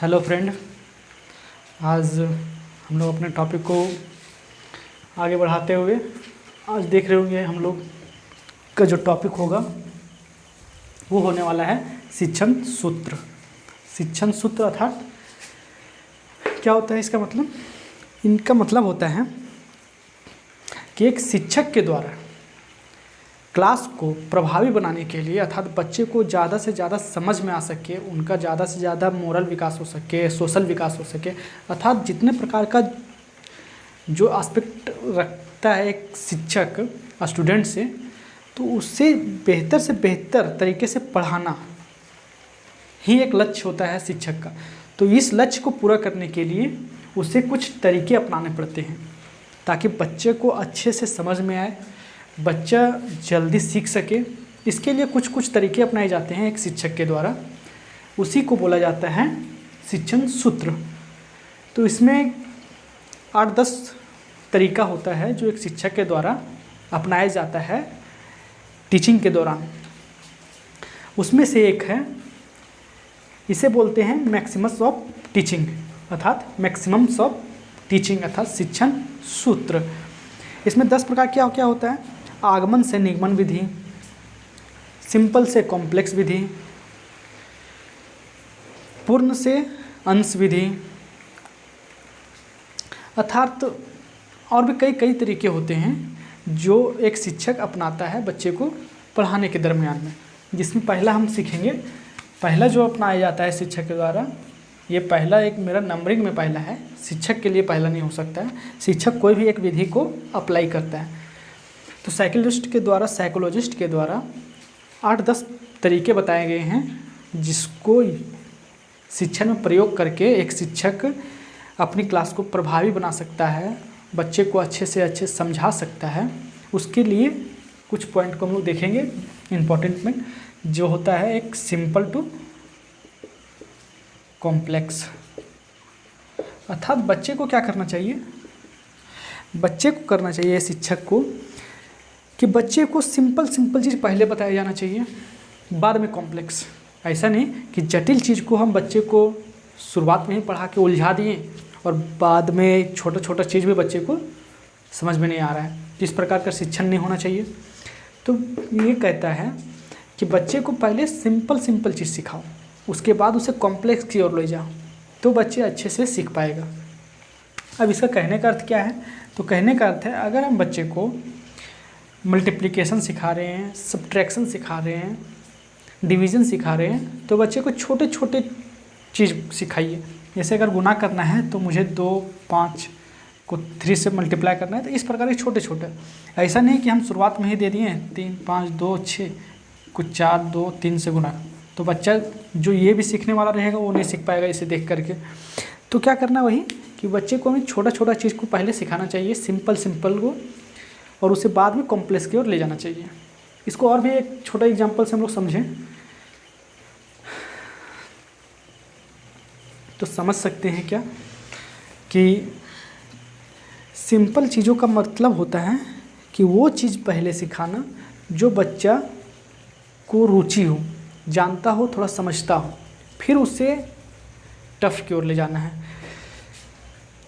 Hello friend, आज हम लोग अपने टॉपिक को आगे बढ़ाते हुए आज देख रहे होंगे हम लोग का जो टॉपिक होगा वो होने वाला है शिक्षण सूत्र। शिक्षण सूत्र अर्थात क्या होता है इसका मतलब? इनका मतलब होता है कि एक शिक्षक के द्वारा क्लास को प्रभावी बनाने के लिए अर्थात बच्चे को ज़्यादा से ज़्यादा समझ में आ सके, उनका ज़्यादा से ज़्यादा मोरल विकास हो सके, सोशल विकास हो सके, अर्थात जितने प्रकार का जो एस्पेक्ट रखता है एक शिक्षक स्टूडेंट से, तो उससे बेहतर तरीके से पढ़ाना ही एक लक्ष्य होता है शिक्षक का। तो इस लक्ष्य को पूरा करने के लिए उसे कुछ तरीके अपनाने पड़ते हैं ताकि बच्चे को अच्छे से समझ में आए, बच्चा जल्दी सीख सके। इसके लिए कुछ तरीके अपनाए जाते हैं एक शिक्षक के द्वारा, उसी को बोला जाता है शिक्षण सूत्र। तो इसमें 8-10 तरीका होता है जो एक शिक्षक के द्वारा अपनाया जाता है टीचिंग के दौरान। उसमें से एक है, इसे बोलते हैं मैक्सिमम्स ऑफ टीचिंग अर्थात मैक्सिमम्स ऑफ टीचिंग अर्थात शिक्षण सूत्र। इसमें 10 प्रकार क्या होता है? आगमन से निगमन विधि, सिंपल से कॉम्प्लेक्स विधि, पूर्ण से अंश विधि, अर्थात और भी कई तरीके होते हैं जो एक शिक्षक अपनाता है बच्चे को पढ़ाने के दरमियान में। जिसमें पहला हम सीखेंगे, पहला जो अपनाया जाता है शिक्षक के द्वारा, ये पहला एक मेरा नंबरिंग में पहला है, शिक्षक के लिए पहला नहीं हो सकता है। शिक्षक कोई भी एक विधि को अप्लाई करता है। तो साइकोलॉजिस्ट के द्वारा 8-10 तरीके बताए गए हैं जिसको शिक्षण में प्रयोग करके एक शिक्षक अपनी क्लास को प्रभावी बना सकता है, बच्चे को अच्छे से अच्छे समझा सकता है। उसके लिए कुछ पॉइंट को हम लोग देखेंगे इम्पोर्टेंट में, जो होता है एक सिंपल टू कॉम्प्लेक्स। अर्थात बच्चे को क्या करना चाहिए? बच्चे को करना चाहिए शिक्षक को कि बच्चे को सिंपल चीज़ पहले बताया जाना चाहिए, बाद में कॉम्प्लेक्स। ऐसा नहीं कि जटिल चीज़ को हम बच्चे को शुरुआत में ही पढ़ा के उलझा दिए और बाद में छोटा चीज़ भी बच्चे को समझ में नहीं आ रहा है। इस प्रकार का शिक्षण नहीं होना चाहिए। तो ये कहता है कि बच्चे को पहले सिंपल चीज़ सिखाओ, उसके बाद उसे कॉम्प्लेक्स की ओर ले जाओ, तो बच्चे अच्छे से सीख पाएगा। अब इसका कहने का अर्थ क्या है? तो कहने का अर्थ है, अगर हम बच्चे को मल्टीप्लिकेशन सिखा रहे हैं, सब्ट्रैक्शन सिखा रहे हैं, डिवीज़न सिखा रहे हैं, तो बच्चे को छोटे चीज़ सिखाइए। जैसे अगर गुना करना है तो मुझे 2, 5 को 3 से मल्टीप्लाई करना है, तो इस प्रकार के छोटे। ऐसा नहीं कि हम शुरुआत में ही दे दिए 3, 5, 2, 6 को 4, 2, 3 से गुना, तो बच्चा जो ये भी सीखने वाला रहेगा वो नहीं सीख पाएगा इसे देख करके। तो क्या करना वही कि बच्चे को हमें छोटा चीज़ को पहले सिखाना चाहिए, सिंपल को, और उसे बाद में कॉम्प्लेक्स की ओर ले जाना चाहिए। इसको और भी एक छोटा एग्जांपल से हम लोग समझें तो समझ सकते हैं क्या कि सिंपल चीज़ों का मतलब होता है कि वो चीज़ पहले सिखाना जो बच्चा को रुचि हो, जानता हो, थोड़ा समझता हो, फिर उसे टफ की ओर ले जाना है।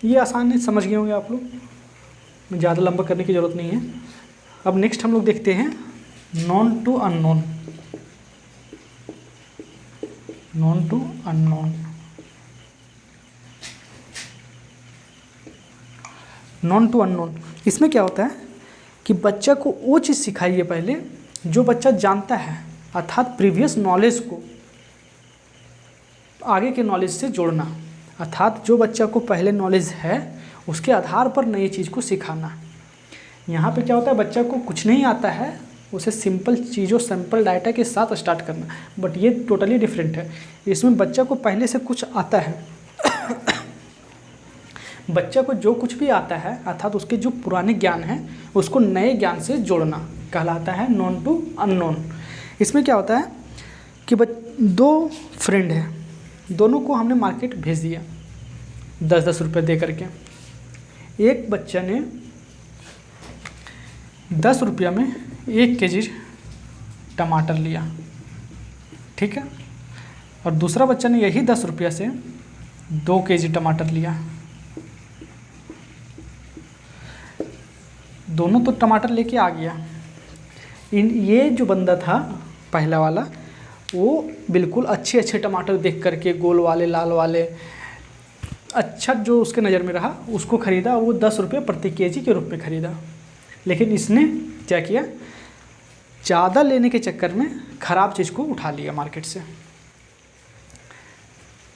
ये आसान है, समझ गए होंगे आप लोग, ज़्यादा लंबा करने की ज़रूरत नहीं है। अब नेक्स्ट हम लोग देखते हैं known to unknown. Known to unknown, known to unknown, इसमें क्या होता है कि बच्चा को वो चीज़ सिखाइए पहले जो बच्चा जानता है, अर्थात प्रीवियस नॉलेज को आगे के नॉलेज से जोड़ना। अर्थात जो बच्चा को पहले नॉलेज है उसके आधार पर नई चीज़ को सिखाना। यहाँ पे क्या होता है, बच्चा को कुछ नहीं आता है, उसे सिंपल चीज़ों, सिंपल डाटा के साथ स्टार्ट करना। बट ये टोटली डिफरेंट है। इसमें बच्चा को पहले से कुछ आता है बच्चा को जो कुछ भी आता है अर्थात उसके जो पुराने ज्ञान है उसको नए ज्ञान से जोड़ना कहलाता है नॉन टू अननोन। इसमें क्या होता है कि 2 फ्रेंड हैं, दोनों को हमने मार्केट भेज दिया 10-10 रुपये दे करके। एक बच्चा ने 10 रुपया में 1 केजी टमाटर लिया, ठीक है, और दूसरा बच्चा ने यही 10 रुपया से 2 केजी टमाटर लिया। दोनों तो टमाटर लेके आ गया। ये जो बंदा था पहला वाला, वो बिल्कुल अच्छे अच्छे टमाटर देख करके, गोल वाले, लाल वाले, अच्छा जो उसके नज़र में रहा उसको ख़रीदा। वो 10 रुपये प्रति केजी के रूप में ख़रीदा। लेकिन इसने क्या किया, ज़्यादा लेने के चक्कर में ख़राब चीज़ को उठा लिया मार्केट से।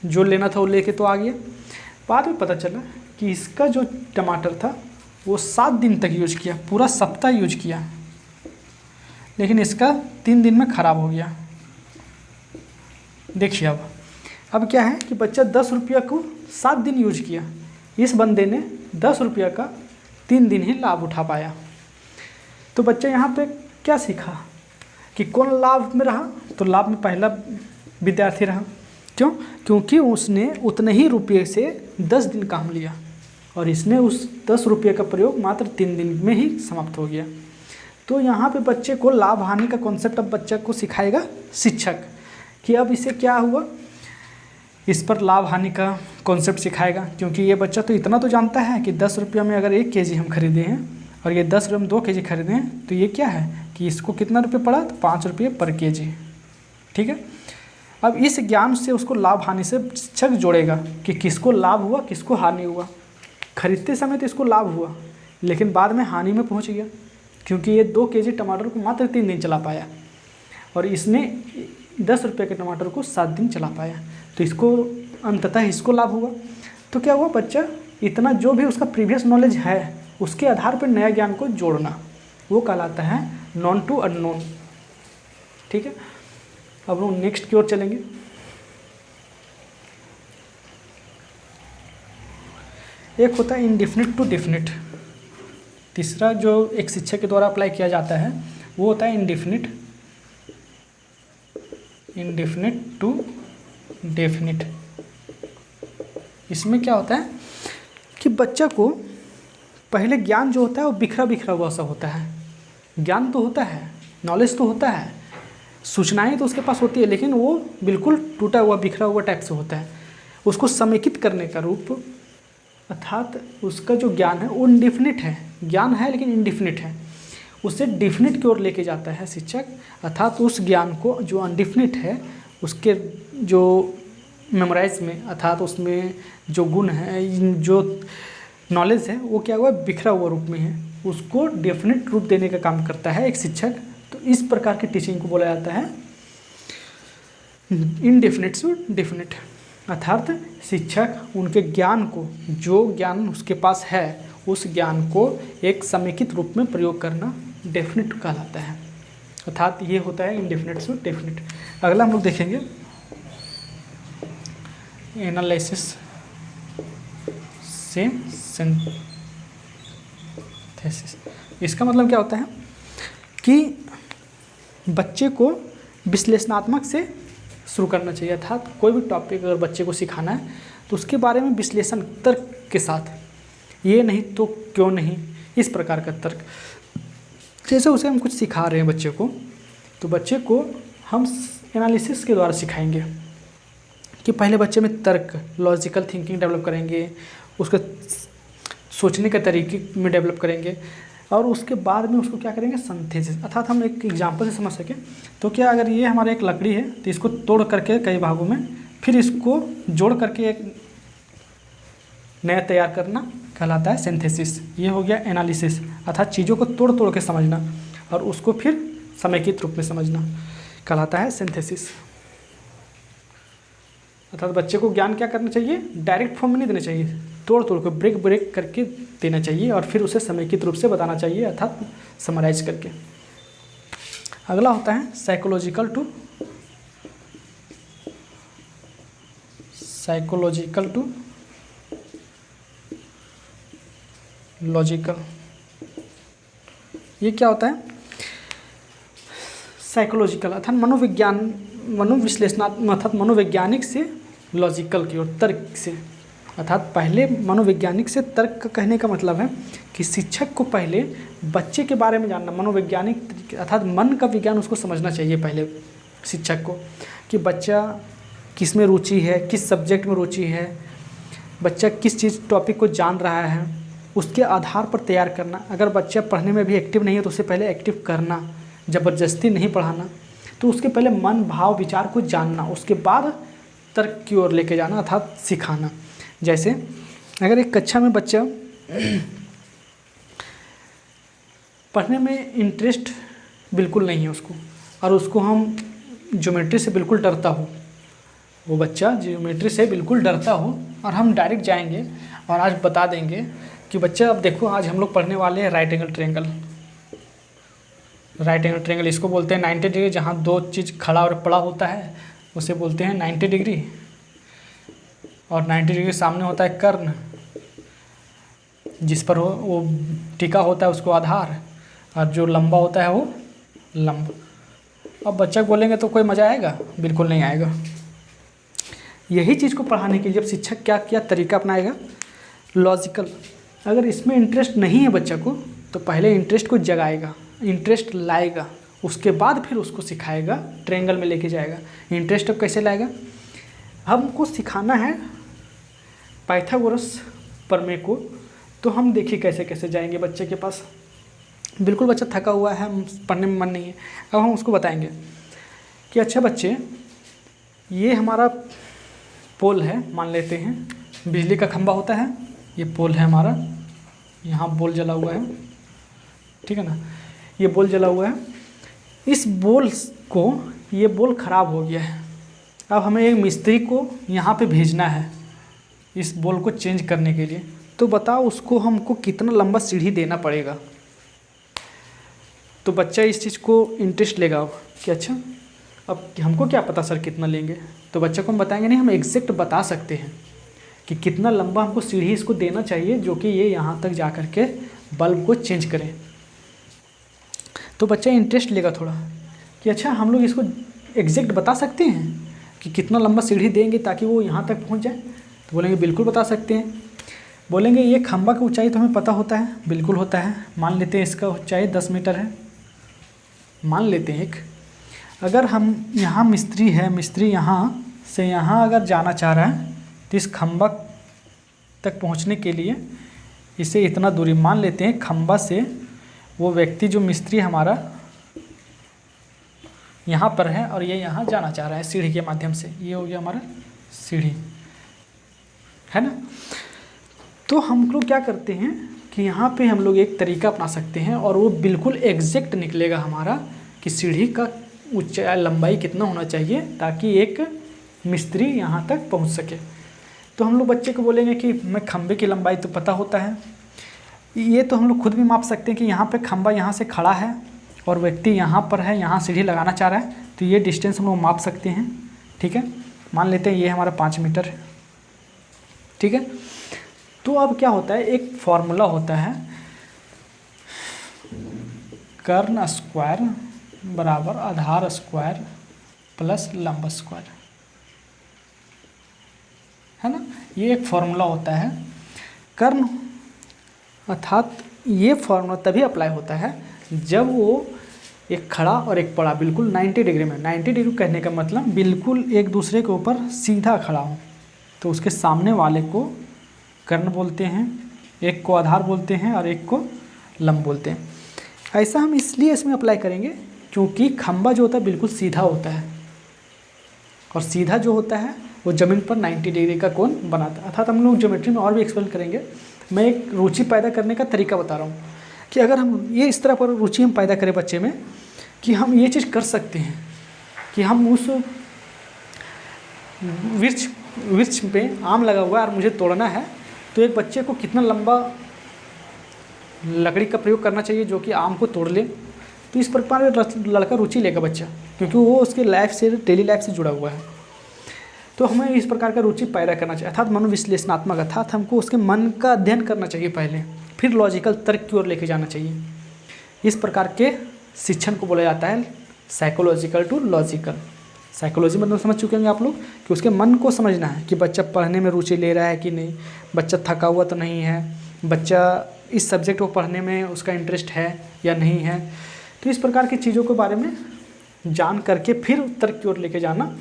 जो लेना था वो लेके तो आ गया। बाद में पता चला कि इसका जो टमाटर था वो 7 दिन तक यूज किया, पूरा सप्ताह यूज किया, लेकिन इसका 3 दिन में ख़राब हो गया। देखिए अब क्या है कि बच्चा 10 रुपया को 7 दिन यूज किया, इस बंदे ने 10 रुपया का 3 दिन ही लाभ उठा पाया। तो बच्चा यहाँ पे क्या सीखा कि कौन लाभ में रहा, तो लाभ में पहला विद्यार्थी रहा। क्यों? क्योंकि उसने उतने ही रुपये से 10 दिन काम लिया और इसने उस 10 रुपये का प्रयोग मात्र 3 दिन में ही समाप्त हो गया। तो यहाँ पे बच्चे को लाभ हानि का कॉन्सेप्ट अब बच्चा को सिखाएगा शिक्षक, कि अब इसे क्या हुआ, इस पर लाभ हानि का कॉन्सेप्ट सिखाएगा। क्योंकि ये बच्चा तो इतना तो जानता है कि 10 रुपया में अगर 1 केजी हम खरीदे हैं और ये 10 रुपये में 2 केजी खरीदे हैं, तो ये क्या है कि इसको कितना रुपये पड़ा, तो 5 रुपये पर केजी। ठीक है। अब इस ज्ञान से उसको लाभ हानि से शिक्षक जोड़ेगा कि किसको लाभ हुआ, किसको हानि हुआ। खरीदते समय तो इसको लाभ हुआ, लेकिन बाद में हानि में पहुंच गया, क्योंकि ये 2 केजी टमाटर को मात्र 3 दिन चला पाया और इसने 10 रुपये के टमाटर को 7 दिन चला पाया। तो इसको अंततः इसको लाभ हुआ। तो क्या हुआ, बच्चा इतना जो भी उसका प्रीवियस नॉलेज है उसके आधार पर नया ज्ञान को जोड़ना, वो कहलाता है नॉन टू अननोन। ठीक है। अब हम नेक्स्ट की ओर चलेंगे। एक होता है इंडेफिनिट टू डेफिनिट। तीसरा जो एक शिक्षक के द्वारा अप्लाई किया जाता है वो होता है इंडेफिनिट टू डेफिनिट। इसमें क्या होता है कि बच्चा को पहले ज्ञान जो होता है वो बिखरा बिखरा हुआ सा होता है। ज्ञान तो होता है, नॉलेज तो होता है, सूचनाएं तो उसके पास होती है, लेकिन वो बिल्कुल टूटा हुआ बिखरा हुआ टाइप से होता है। उसको समेकित करने का रूप अर्थात उसका जो ज्ञान है वो इनडिफिनिट है। ज्ञान है लेकिन इनडिफिनिट है, उसे डिफिनिट की ओर लेके जाता है शिक्षक। अर्थात उस ज्ञान को जो अनडिफिनिट है उसके जो मेमोराइज में, अर्थात उसमें जो गुण है, जो नॉलेज है, वो क्या हुआ, बिखरा हुआ रूप में है, उसको डेफिनिट रूप देने का काम करता है एक शिक्षक। तो इस प्रकार की टीचिंग को बोला जाता है इनडेफिनिट टू डेफिनिट। अर्थात शिक्षक उनके ज्ञान को, जो ज्ञान उसके पास है, उस ज्ञान को एक समेकित रूप में प्रयोग करना डेफिनिट कहलाता है। अर्थात ये होता है इनडेफिनिट टू डेफिनिट। अगला हम लोग देखेंगे एनालिसिस से सिंथेसिस। इसका मतलब क्या होता है कि बच्चे को विश्लेषणात्मक से शुरू करना चाहिए। अर्थात कोई भी टॉपिक अगर बच्चे को सिखाना है तो उसके बारे में विश्लेषण तर्क के साथ, ये नहीं तो क्यों नहीं, इस प्रकार का तर्क। जैसे उसे हम कुछ सिखा रहे हैं बच्चे को, तो बच्चे को हम एनालिसिस के द्वारा सिखाएंगे कि पहले बच्चे में तर्क, लॉजिकल थिंकिंग डेवलप करेंगे, उसके सोचने के तरीके में डेवलप करेंगे, और उसके बाद में उसको क्या करेंगे, सिंथेसिस। अर्थात हम एक एग्जांपल से समझ सकें तो क्या, अगर ये हमारा एक लकड़ी है तो इसको तोड़ करके कई भागों में फिर इसको जोड़ करके एक नया तैयार करना कहलाता है सिंथेसिस। ये हो गया एनालिसिस, अर्थात चीज़ों को तोड़ तोड़ के समझना और उसको फिर समेकित रूप में समझना कहलाता है सिंथेसिस। अर्थात बच्चे को ज्ञान क्या करना चाहिए, डायरेक्ट फॉर्म में नहीं देना चाहिए, तोड़ तोड़ के ब्रेक ब्रेक करके देना चाहिए और फिर उसे समेकित रूप से बताना चाहिए, अर्थात समराइज करके। अगला होता है साइकोलॉजिकल टू लॉजिकल। ये क्या होता है, साइकोलॉजिकल अर्थात मनोविश्लेषणात्मक, अर्थात मनोवैज्ञानिक से लॉजिकल की ओर, तर्क से। अर्थात पहले मनोवैज्ञानिक से तर्क का कहने का मतलब है कि शिक्षक को पहले बच्चे के बारे में जानना, मनोवैज्ञानिक अर्थात मन का विज्ञान उसको समझना चाहिए पहले शिक्षक को, कि बच्चा किस में रुचि है, किस सब्जेक्ट में रुचि है, बच्चा किस चीज़ टॉपिक को जान रहा है उसके आधार पर तैयार करना। अगर बच्चा पढ़ने में भी एक्टिव नहीं है तो उसे पहले एक्टिव करना, ज़बरदस्ती नहीं पढ़ाना। तो उसके पहले मन भाव विचार को जानना, उसके बाद तर्क की ओर लेके जाना अर्थात सिखाना। जैसे अगर एक कक्षा में बच्चा पढ़ने में इंटरेस्ट बिल्कुल नहीं है उसको, और उसको हम ज्योमेट्री से बिल्कुल डरता हो, वो बच्चा ज्योमेट्री से बिल्कुल डरता हो और हम डायरेक्ट जाएंगे और आज बता देंगे कि बच्चा अब देखो आज हम लोग पढ़ने वाले हैं right angle triangle. Right angle triangle इसको बोलते हैं 90 डिग्री, जहाँ दो चीज़ खड़ा और पड़ा होता है उसे बोलते हैं 90 डिग्री, और 90 डिग्री सामने होता है कर्ण, जिस पर वो टिका होता है उसको आधार, और जो लंबा होता है वो लंब। अब बच्चा बोलेंगे तो कोई मज़ा आएगा? बिल्कुल नहीं आएगा। यही चीज़ को पढ़ाने के लिए जब शिक्षक क्या तरीका अपनाएगा? लॉजिकल। अगर इसमें इंटरेस्ट नहीं है बच्चा को तो पहले इंटरेस्ट को जगाएगा, इंटरेस्ट लाएगा, उसके बाद फिर उसको सिखाएगा, ट्रायंगल में लेके जाएगा। इंटरेस्ट अब कैसे लाएगा? हमको सिखाना है पाइथागोरस प्रमेय को, तो हम देखिए कैसे कैसे जाएंगे बच्चे के पास। बिल्कुल बच्चा थका हुआ है, पढ़ने में मन नहीं है, अब हम उसको बताएंगे कि अच्छा बच्चे ये हमारा पोल है, मान लेते हैं बिजली का खंभा होता है, ये पोल है हमारा, यहाँ बोल जला हुआ है, ठीक है ना, ये बोल जला हुआ है। इस बोल को, ये बोल ख़राब हो गया है, अब हमें एक मिस्त्री को यहाँ पे भेजना है इस बोल को चेंज करने के लिए। तो बताओ उसको हमको कितना लंबा सीढ़ी देना पड़ेगा? तो बच्चा इस चीज़ को इंटरेस्ट लेगा कि अच्छा अब हमको क्या पता सर कितना लेंगे। तो बच्चे को हम बताएंगे नहीं, हम एग्जैक्ट बता सकते हैं कि कितना लंबा हमको सीढ़ी इसको देना चाहिए जो कि ये यहाँ तक जा कर के बल्ब को चेंज करें। तो बच्चा इंटरेस्ट लेगा थोड़ा कि अच्छा हम लोग इसको एग्जैक्ट बता सकते हैं कि कितना लंबा सीढ़ी देंगे ताकि वो यहाँ तक पहुँच जाए। तो बोलेंगे बिल्कुल बता सकते हैं। बोलेंगे ये खंभा की ऊंचाई तो हमें पता होता है, बिल्कुल होता है, मान लेते हैं इसका ऊंचाई 10 मीटर है, मान लेते हैं एक। अगर हम यहाँ मिस्त्री है, मिस्त्री यहाँ से यहाँ अगर जाना चाह रहा है तो इस खंभा तक पहुँचने के लिए इसे इतना दूरी मान लेते हैं। खंभा से वो व्यक्ति जो मिस्त्री हमारा यहाँ पर है और ये यहाँ जाना चाह रहा है सीढ़ी के माध्यम से, ये हो गया हमारा सीढ़ी, है ना। तो हम लोग क्या करते हैं कि यहाँ पे हम लोग एक तरीका अपना सकते हैं और वो बिल्कुल एग्जैक्ट निकलेगा हमारा कि सीढ़ी का ऊंचाई लंबाई कितना होना चाहिए ताकि एक मिस्त्री यहाँ तक पहुँच सके। तो हम लोग बच्चे को बोलेंगे कि मैं खंभे की लंबाई तो पता होता है, ये तो हम लोग खुद भी माप सकते हैं कि यहाँ पे खंभा यहाँ से खड़ा है और व्यक्ति यहाँ पर है, यहाँ सीढ़ी लगाना चाह रहा है, तो ये डिस्टेंस हम लोग माप सकते हैं, ठीक है। मान लेते हैं ये हमारा 5 मीटर है, ठीक है। तो अब क्या होता है, एक फॉर्मूला होता है कर्ण स्क्वायर बराबर आधार स्क्वायर प्लस लंब स्क्वायर, है ना। ये एक फॉर्मूला होता है कर्ण, अर्थात ये फॉर्मूला तभी अप्लाई होता है जब वो एक खड़ा और एक पड़ा बिल्कुल 90 डिग्री में। 90 डिग्री कहने का मतलब बिल्कुल एक दूसरे के ऊपर सीधा खड़ा हो, तो उसके सामने वाले को कर्ण बोलते हैं, एक को आधार बोलते हैं और एक को लंब बोलते हैं। ऐसा हम इसलिए इसमें अप्लाई करेंगे क्योंकि खंभा जो होता है बिल्कुल सीधा होता है और सीधा जो होता है वो ज़मीन पर 90 डिग्री का कोण बनाता है। अर्थात हम लोग ज्योमेट्री में और भी एक्सप्लेन करेंगे, मैं एक रुचि पैदा करने का तरीका बता रहा हूँ कि अगर हम ये इस तरह पर रुचि हम पैदा करें बच्चे में कि हम ये चीज़ कर सकते हैं कि हम उस वृक्ष पे आम लगा हुआ है और मुझे तोड़ना है, तो एक बच्चे को कितना लंबा लकड़ी का प्रयोग करना चाहिए जो कि आम को तोड़ ले। तो इस प्रकार लड़का रुचि लेगा बच्चा, क्योंकि वो उसके लाइफ से, डेली लाइफ से जुड़ा हुआ है। तो हमें इस प्रकार का रुचि पैदा करना चाहिए, अर्थात मनोविश्लेषणात्मक, अर्थात हमको उसके मन का अध्ययन करना चाहिए पहले, फिर लॉजिकल तर्क की ओर लेके जाना चाहिए। इस प्रकार के शिक्षण को बोला जाता है साइकोलॉजिकल टू लॉजिकल। साइकोलॉजी मतलब समझ चुके होंगे आप लोग कि उसके मन को समझना है कि बच्चा पढ़ने में रुचि ले रहा है कि नहीं, बच्चा थका हुआ तो नहीं है, बच्चा इस सब्जेक्ट को पढ़ने में उसका इंटरेस्ट है या नहीं है। तो इस प्रकार की चीज़ों के बारे में जान करके फिर तर्क की ओर लेके जाना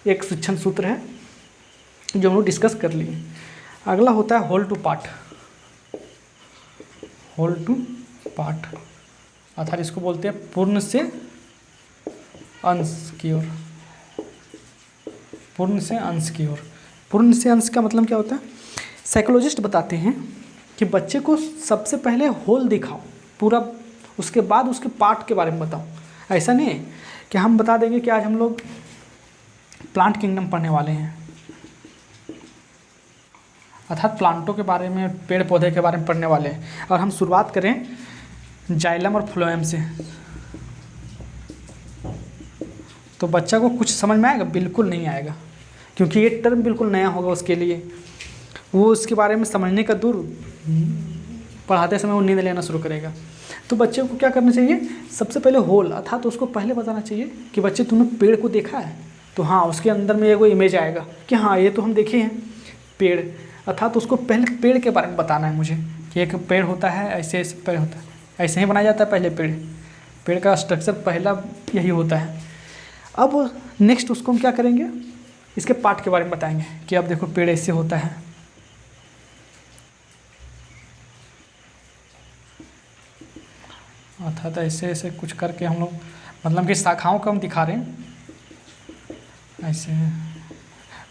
एक शिक्षण सूत्र है। जो हम लोग डिस्कस कर लिए। अगला होता है whole to part. Whole to part अर्थात इसको बोलते हैं पूर्ण से अंश की ओर। पूर्ण से अंश की ओर। पूर्ण से अंश का मतलब क्या होता है? साइकोलॉजिस्ट बताते हैं कि बच्चे को सबसे पहले होल दिखाओ पूरा, उसके बाद उसके पार्ट के बारे में बताओ। ऐसा नहीं है कि हम बता देंगे कि आज हम लोग प्लांट किंगडम पढ़ने वाले हैं, अर्थात प्लांटों के बारे में, पेड़ पौधे के बारे में पढ़ने वाले हैं, और हम शुरुआत करें जाइलम और फ्लोएम से, तो बच्चा को कुछ समझ में आएगा? बिल्कुल नहीं आएगा, क्योंकि ये टर्म बिल्कुल नया होगा उसके लिए। वो उसके बारे में समझने का दूर, पढ़ाते समय वो नींद लेना शुरू करेगा। तो बच्चे को क्या करना चाहिए? सबसे पहले होल, अर्थात तो उसको पहले बताना चाहिए कि बच्चे तुमने पेड़ को देखा है? तो हाँ, उसके अंदर में एगो इमेज आएगा कि हाँ ये तो हम देखे हैं पेड़, अर्थात तो उसको पहले पेड़ के बारे में बताना है मुझे कि एक पेड़ होता है, ऐसे ऐसे पेड़ होता है, ऐसे ही बनाया जाता है पहले पेड़ का स्ट्रक्चर पहला यही होता है। अब नेक्स्ट उसको हम क्या करेंगे? इसके पार्ट के बारे में बताएंगे कि अब देखो पेड़ ऐसे होता है, अर्थात ऐसे ऐसे कुछ करके हम लोग, मतलब कि शाखाओं को हम दिखा रहे हैं ऐसे।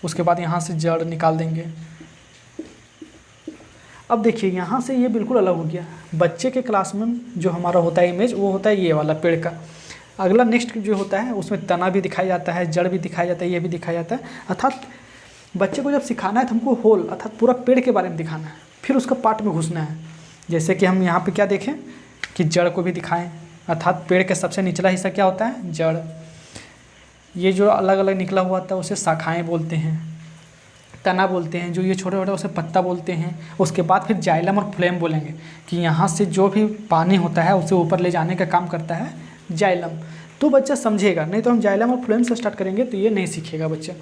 उसके बाद यहाँ से जड़ निकाल देंगे। अब देखिए यहाँ से ये बिल्कुल अलग हो गया। बच्चे के क्लास में जो हमारा होता है इमेज, वो होता है ये वाला पेड़ का। अगला नेक्स्ट जो होता है उसमें तना भी दिखाया जाता है, जड़ भी दिखाया जाता है, ये भी दिखाया जाता है। अर्थात बच्चे को जब सिखाना है तो हमको होल, अर्थात पूरा पेड़ के बारे में दिखाना है, फिर उसका पार्ट में घुसना है। जैसे कि हम यहाँ पे क्या देखें कि जड़ को भी दिखाएं, अर्थात पेड़ के सबसे निचला हिस्सा क्या होता है? जड़। ये जो अलग अलग निकला हुआ होता है उसे शाखाएँ बोलते हैं, तना बोलते हैं, जो ये छोटे छोटे उसे पत्ता बोलते हैं। उसके बाद फिर जाइलम और फ्लेम बोलेंगे कि यहाँ से जो भी पानी होता है उसे ऊपर ले जाने का काम करता है जाइलम। तो बच्चा समझेगा, नहीं तो हम जाइलम और फ्लेम से स्टार्ट करेंगे तो ये नहीं सीखेगा बच्चा।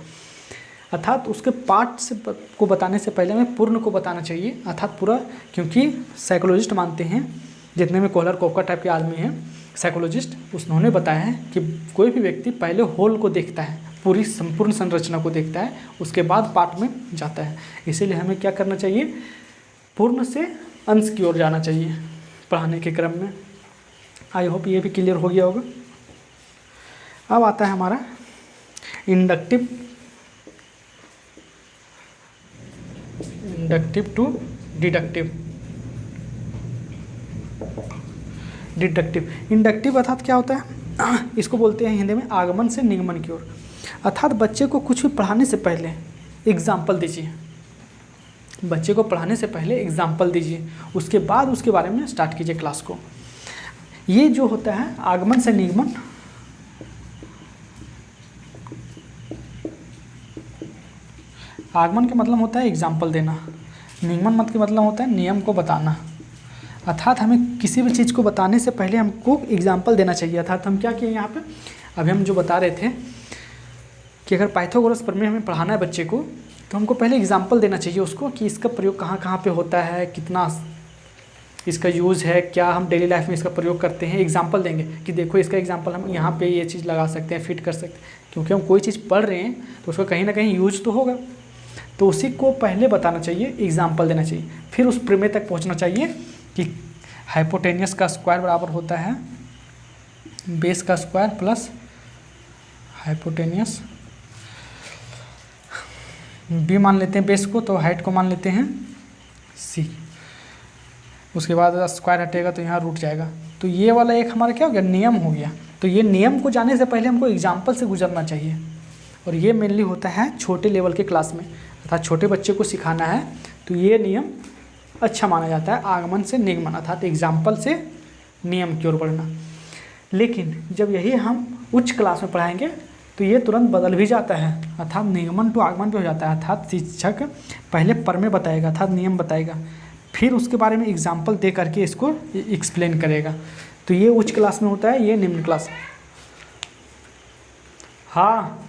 अर्थात उसके पार्ट से को बताने से पहले हमें पूर्ण को बताना चाहिए, अर्थात पूरा, क्योंकि साइकोलॉजिस्ट मानते हैं, जितने में कोहलर कोपका टाइप के आदमी हैं साइकोलॉजिस्ट, उन्होंने बताया है कि कोई भी व्यक्ति पहले होल को देखता है, पूरी संपूर्ण संरचना को देखता है, उसके बाद पार्ट में जाता है। इसीलिए हमें क्या करना चाहिए? पूर्ण से अंश की ओर जाना चाहिए पढ़ाने के क्रम में। आई होप ये भी क्लियर हो गया होगा। अब आता है हमारा इंडक्टिव टू डिडक्टिव। इंडक्टिव अर्थात क्या होता है? इसको बोलते हैं हिंदी में आगमन से निगमन की ओर। अर्थात बच्चे को कुछ भी पढ़ाने से पहले एग्जाम्पल दीजिए, बच्चे को पढ़ाने से पहले एग्जाम्पल दीजिए, उसके बाद उसके बारे में स्टार्ट कीजिए क्लास को। ये जो होता है आगमन से निगमन, आगमन का मतलब होता है एग्जाम्पल देना, निगमन मत का मतलब होता है नियम को बताना। अर्थात हमें किसी भी चीज़ को बताने से पहले हमको एग्जाम्पल देना चाहिए। अर्थात हम क्या किए यहाँ पे, अभी हम जो बता रहे थे कि अगर पाइथागोरस प्रमेय हमें पढ़ाना है बच्चे को, तो हमको पहले एग्जाम्पल देना चाहिए उसको कि इसका प्रयोग कहाँ कहाँ पे होता है, कितना इसका यूज़ है, क्या हम डेली लाइफ में इसका प्रयोग करते हैं। एग्जाम्पल देंगे कि देखो इसका एग्जाम्पल हम यहाँ पे ये चीज़ लगा सकते हैं, फिट कर सकते हैं, क्योंकि हम कोई चीज़ पढ़ रहे हैं तो उसका कहीं ना कहीं यूज तो होगा। तो उसी को पहले बताना चाहिए, एग्जाम्पल देना चाहिए, फिर उस प्रमेय तक पहुँचना चाहिए कि हाइपोटेनियस का स्क्वायर बराबर होता है बेस का स्क्वायर प्लस हाइपोटेनियस, बी मान लेते हैं बेस को, तो हाइट को मान लेते हैं सी। उसके बाद स्क्वायर हटेगा तो यहाँ रूट जाएगा। तो ये वाला एक हमारा क्या हो गया? नियम हो गया। तो ये नियम को जाने से पहले हमको एग्जाम्पल से गुजरना चाहिए, और ये मेनली होता है छोटे लेवल के क्लास में, अर्थात छोटे बच्चे को सिखाना है तो ये नियम अच्छा माना जाता है, आगमन से निगमन, अर्थात एग्जाम्पल से नियम की ओर बढ़ना। लेकिन जब यही हम उच्च क्लास में पढ़ाएंगे तो ये तुरंत बदल भी जाता है, अर्थात निगमन टू आगमन भी हो जाता है। अर्थात शिक्षक पहले प्रमेय बताएगा, अर्थात नियम बताएगा, फिर उसके बारे में एग्जाम्पल दे करके इसको एक्सप्लेन करेगा। तो ये उच्च क्लास में होता है, ये निम्न क्लास। हाँ